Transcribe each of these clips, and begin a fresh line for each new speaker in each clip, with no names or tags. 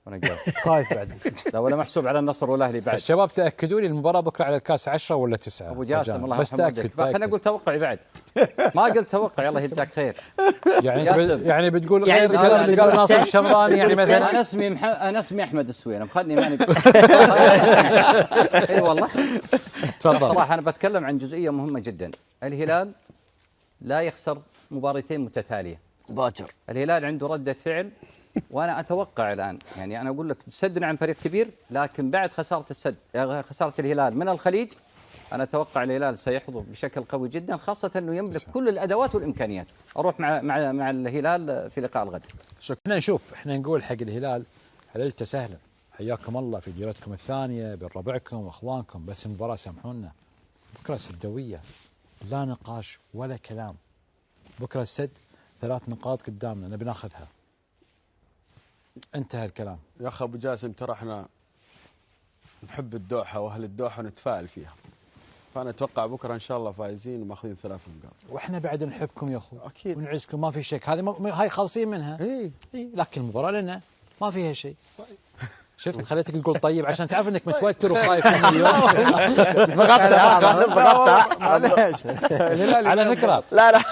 وانا جاوب.
خايف بعد.
لا ولا محسوب على النصر والاهلي بعد.
الشباب تاكدوا لي المباراه بكره على الكاس 10 ولا 9؟
ابو جاسم الله
بس تاكد.
خليني اقول توقعي بعد. ما قلت توقع. الله يجزاك خير.
يعني بتقول
يعني
غير الكلام اللي قال ناصر الشمراني يعني مثلا.
انا اسمي احمد السوينم خلني ماني. اي والله.
تفضل.
صراحه انا بتكلم عن جزئيه مهمه جدا. الهلال لا يخسر مباراتين متتاليه
باكر.
الهلال عنده ردة فعل، وانا اتوقع الان يعني انا اقول لك سدنا عن فريق كبير، لكن بعد خساره الهلال من الخليج انا اتوقع الهلال سيحظى بشكل قوي جدا، خاصه انه يملك كل الادوات والامكانيات. اروح مع الهلال في لقاء الغد.
احنا نقول حق الهلال حللته سهلا، حياكم الله في ديرتكم الثانيه بين ربعكم واخوانكم، بس المباراه سامحونا بكره سدويه، لا نقاش ولا كلام. بكره السد 3 نقاط قدامنا نبي ناخذها، انتهى الكلام.
يا اخي ابو جاسم ترى احنا نحب الدوحه واهل الدوحه ونتفائل فيها، فانا اتوقع بكره ان شاء الله فايزين وماخذين 3 نقاط.
واحنا بعد نحبكم يا اخوي
اكيد
ونعزكم، ما في شك، هاي خالصين منها.
اي
لكن المباراه لنا ما فيها شيء. شفت خليتك تقول طيب عشان تعرف انك متوتر وخايف من اليوم.
معليش
على فكره
لا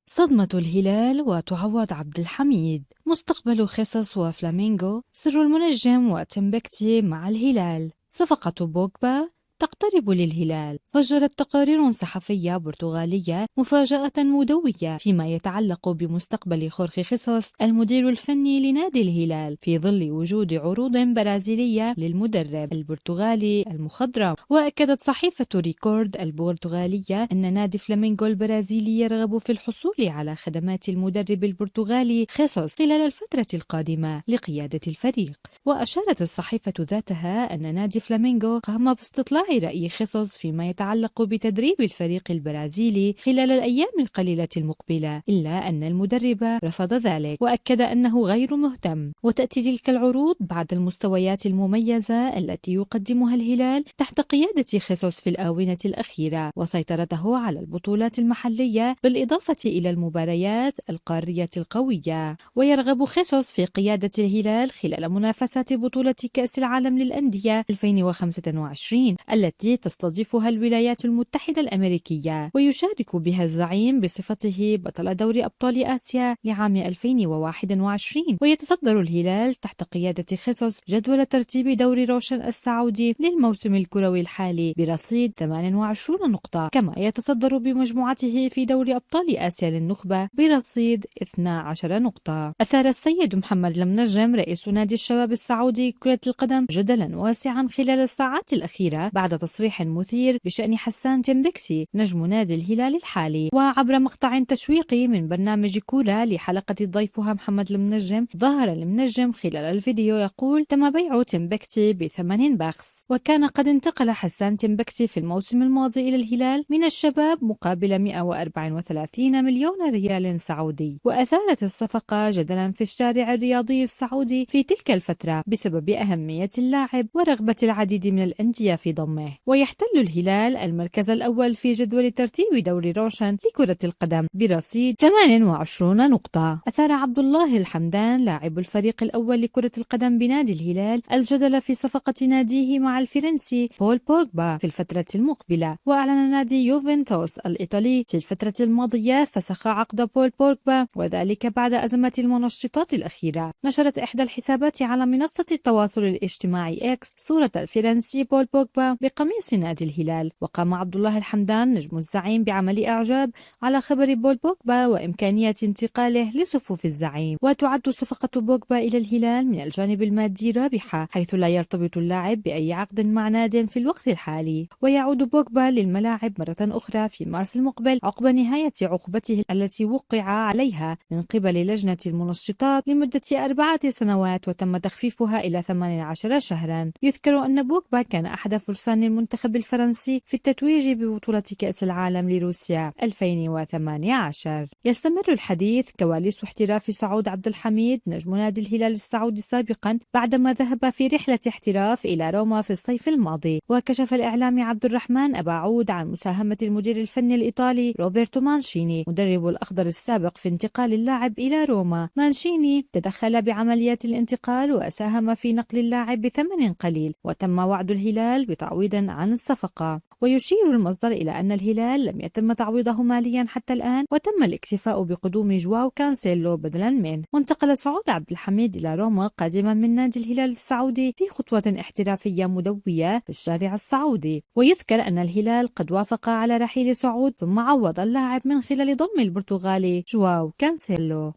صدمة الهلال وتعوض عبد الحميد، مستقبل خصص وفلامينغو، سر المنجم وتمبكتي مع الهلال، صفقة بوجبا تقترب للهلال. فجرت تقارير صحفية برتغالية مفاجأة مدوية فيما يتعلق بمستقبل خورخي خيسوس المدير الفني لنادي الهلال، في ظل وجود عروض برازيلية للمدرب البرتغالي المخضرم. وأكدت صحيفة ريكورد البرتغالية أن نادي فلامينغو البرازيلي يرغب في الحصول على خدمات المدرب البرتغالي خيسوس خلال الفترة القادمة لقيادة الفريق. وأشارت الصحيفة ذاتها أن نادي فلامينغو قام باستطلاع رأي خيسوس فيما يتعلق بتدريب الفريق البرازيلي خلال الأيام القليلة المقبلة، إلا أن المدرب رفض ذلك وأكد أنه غير مهتم. وتأتي تلك العروض بعد المستويات المميزة التي يقدمها الهلال تحت قيادة خيسوس في الآونة الأخيرة، وسيطرته على البطولات المحلية بالإضافة إلى المباريات القارية القوية. ويرغب خيسوس في قيادة الهلال خلال منافسات بطولة كأس العالم للأندية 2025 التي تستضيفها الولايات المتحدة الأمريكية، ويشارك بها الزعيم بصفته بطل دوري أبطال آسيا لعام 2021. ويتصدر الهلال تحت قيادة خيسوس جدول ترتيب دوري روشن السعودي للموسم الكروي الحالي برصيد 28 نقطة، كما يتصدر بمجموعته في دوري أبطال آسيا للنخبة برصيد 12 نقطة. أثار السيد محمد المنجم رئيس نادي الشباب السعودي كرة القدم جدلا واسعا خلال الساعات الأخيرة بعد تصريح مثير بشأن حسان تمبكسي نجم نادي الهلال الحالي. وعبر مقطع تشويقي من برنامج كولا لحلقة ضيفها محمد المنجم، ظهر المنجم خلال الفيديو يقول: تم بيع تمبكسي ب8 بخس. وكان قد انتقل حسان تمبكسي في الموسم الماضي إلى الهلال من الشباب مقابل 134 مليون ريال سعودي. وأثارت الصفقة جدلا في الشارع الرياضي السعودي في تلك الفترة بسبب أهمية اللاعب ورغبة العديد من الأندية في ضمه. ويحتل الهلال المركز الأول في جدول ترتيب دوري روشن لكرة القدم برصيد 28 نقطة. أثار عبد الله الحمدان لاعب الفريق الأول لكرة القدم بنادي الهلال الجدل في صفقة ناديه مع الفرنسي بول بوجبا في الفترة المقبلة. وأعلن نادي يوفنتوس الإيطالي في الفترة الماضية فسخ عقد بول بوجبا، وذلك بعد أزمة المنشطات الأخيرة. نشرت إحدى الحسابات على منصة التواصل الاجتماعي إكس صورة الفرنسي بول بوجبا بقميص نادي الهلال. وقام عبد الله الحمدان نجم الزعيم بعمل إعجاب على خبر بول بوجبا وإمكانية انتقاله لصفوف الزعيم. وتعد صفقة بوجبا إلى الهلال من الجانب المادي رابحة، حيث لا يرتبط اللاعب بأي عقد مع ناد في الوقت الحالي. ويعود بوجبا للملاعب مرة أخرى في مارس المقبل عقب نهاية عقوبته التي وقع عليها من قبل لجنة المنشطات لمدة 4 سنوات وتم تخفيفها إلى 18 شهرا. يذكر أن بوجبا كان أحد فرسان فرصان للمنتخب الفرنسي في التتويج ببطولة كأس العالم لروسيا 2018. يستمر الحديث كواليس احتراف سعود عبد الحميد نجم نادي الهلال السعودي سابقا بعدما ذهب في رحلة احتراف إلى روما في الصيف الماضي. وكشف الإعلامي عبد الرحمن أبا عود عن مساهمة المدير الفني الإيطالي روبرتو مانشيني مدرب الأخضر السابق في انتقال اللاعب إلى روما. مانشيني تدخل بعمليات الانتقال وساهم في نقل اللاعب بثمن قليل، وتم وعد الهلال بتعويض عن الصفقة. ويشير المصدر إلى أن الهلال لم يتم تعويضه ماليا حتى الآن، وتم الاكتفاء بقدوم جواو كانسيلو بدلا منه. وانتقل سعود عبد الحميد إلى روما قادما من نادي الهلال السعودي في خطوة احترافية مدوية في الشارع السعودي. ويذكر أن الهلال قد وافق على رحيل سعود ثم عوض اللاعب من خلال ضم البرتغالي جواو كانسيلو.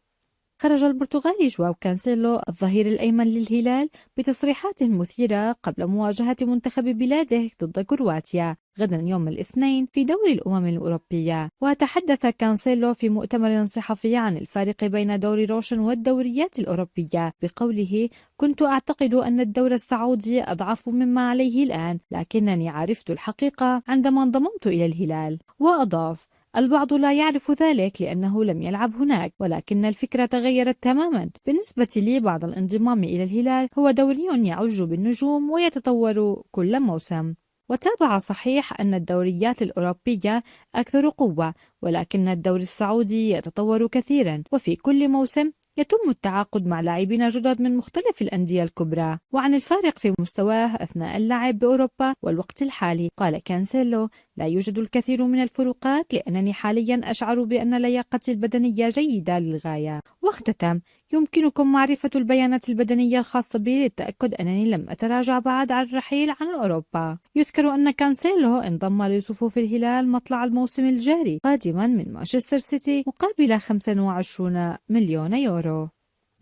خرج البرتغالي جواو كانسيلو الظهير الأيمن للهلال بتصريحات مثيرة قبل مواجهة منتخب بلاده ضد كرواتيا غدا يوم الاثنين في دوري الأمم الأوروبية. وتحدث كانسيلو في مؤتمر صحفي عن الفارق بين دوري روشن والدوريات الأوروبية بقوله: كنت أعتقد أن الدوري السعودي أضعف مما عليه الآن، لكنني عرفت الحقيقة عندما انضممت إلى الهلال. وأضاف: البعض لا يعرف ذلك لأنه لم يلعب هناك، ولكن الفكرة تغيرت تماما. بالنسبة لي بعد الانضمام إلى الهلال هو دوري يعج بالنجوم ويتطور كل موسم. وتابع صحيح أن الدوريات الأوروبية أكثر قوة، ولكن الدوري السعودي يتطور كثيرا، وفي كل موسم يتم التعاقد مع لاعبين جدد من مختلف الأندية الكبرى. وعن الفارق في مستواه أثناء اللعب بأوروبا والوقت الحالي قال كانسيلو: لا يوجد الكثير من الفروقات لأنني حاليا أشعر بأن لياقتي البدنية جيدة للغاية. واختتم: يمكنكم معرفة البيانات البدنية الخاصة بي للتأكد أنني لم أتراجع بعد عن الرحيل عن أوروبا. يذكر أن كانسيلو انضم لصفوف الهلال مطلع الموسم الجاري قادما من مانشستر سيتي مقابل 25 مليون يورو.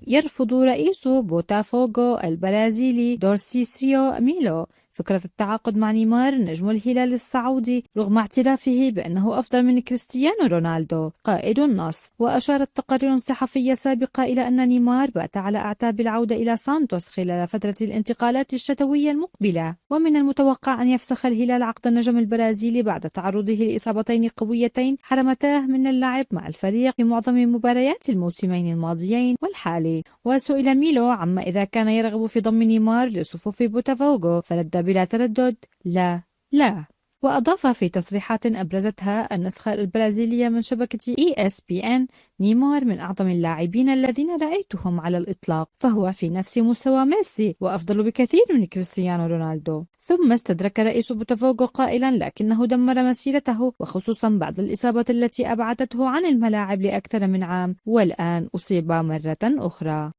يرفض رئيس بوتافوغو البرازيلي دورسيسيو ميلو فكرة التعاقد مع نيمار نجم الهلال السعودي رغم اعترافه بأنه أفضل من كريستيانو رونالدو قائد النصر. وأشارت تقارير صحفية سابقة إلى أن نيمار بات على أعتاب العودة إلى سانتوس خلال فترة الانتقالات الشتوية المقبلة. ومن المتوقع أن يفسخ الهلال عقد النجم البرازيلي بعد تعرضه لإصابتين قويتين حرمتاه من اللعب مع الفريق في معظم مباريات الموسمين الماضيين والحالي. وسئل ميلو عما إذا كان يرغب في ضم نيمار لصفوف بوتافوغو فرد بلا تردد: لا. وأضاف في تصريحات أبرزتها النسخة البرازيلية من شبكة ESPN: نيمار من أعظم اللاعبين الذين رأيتهم على الإطلاق، فهو في نفس مستوى ميسي وأفضل بكثير من كريستيانو رونالدو. ثم استدرك رئيس بوتافوغو قائلا: لكنه دمر مسيرته، وخصوصا بعد الإصابة التي أبعدته عن الملاعب لأكثر من عام، والآن أصيب مرة أخرى.